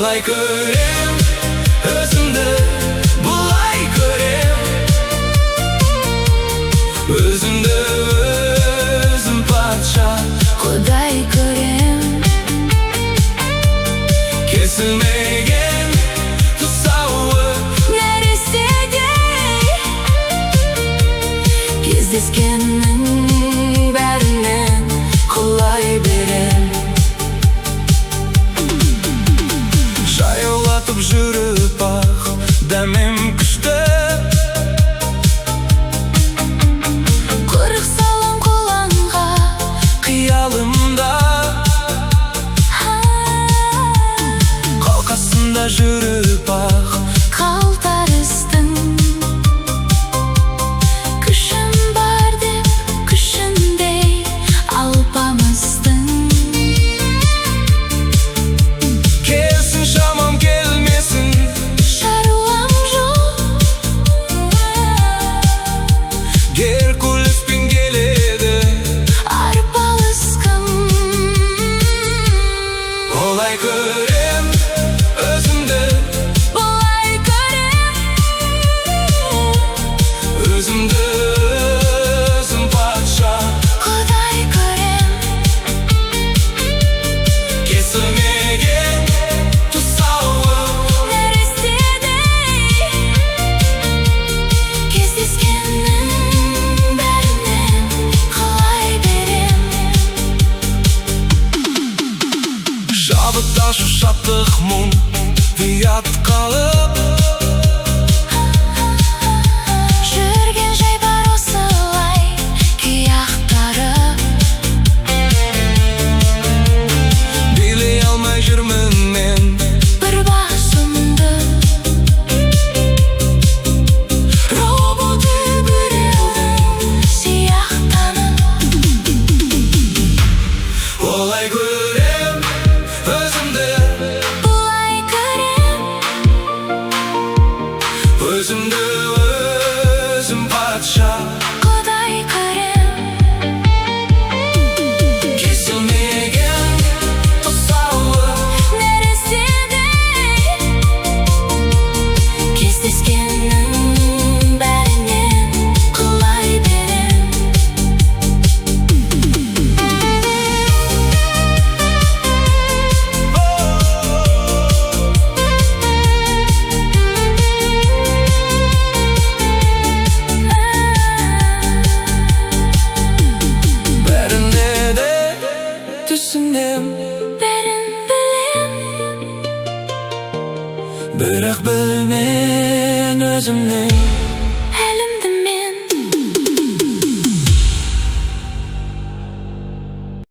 Олай көрем, өзімді бұлай көрем. Өзімді-өзім патша, Құдай көрем. Кесілмеген тұсауы, Нәрестедей. Кездескеннің бәрінен Құлай берем. Жаяулатып жүріп-ақ, дәмем күшті. Қырық салам қолаңға, Қиялымда, қалқасында жүріп-ақ, қалтарыстың. Күшім бар деп күшіндей алпамыстың. келсін шамам келмесін, Шаруам жоқ, Геркулеспен келеді. арпалысқым. Олай көрем, өзімді Бұлай көрем. Өзімді-өзім патша, Құдай көрем. кесілмеген тұсауы, Нәрестедей. Кездескеннің бәрінен Құлай берем. шабытташы шаттық мұң, ұят қалып. Жүрген жай бар осылай күй ақтарып. Билей алмай жүрмін мен, Бір басымды роботы біреудің сияқтанып. олай көрем, өзімді Бұлай көрем. Өзімді-өзім патша, Құдай көрем. кесілмеген тұсауы, Нәрестедей. Кездескеннің бәрінен Құлай берем. бәріне де түсінем. Бәрін білем. Бірақ білмен өзімнің.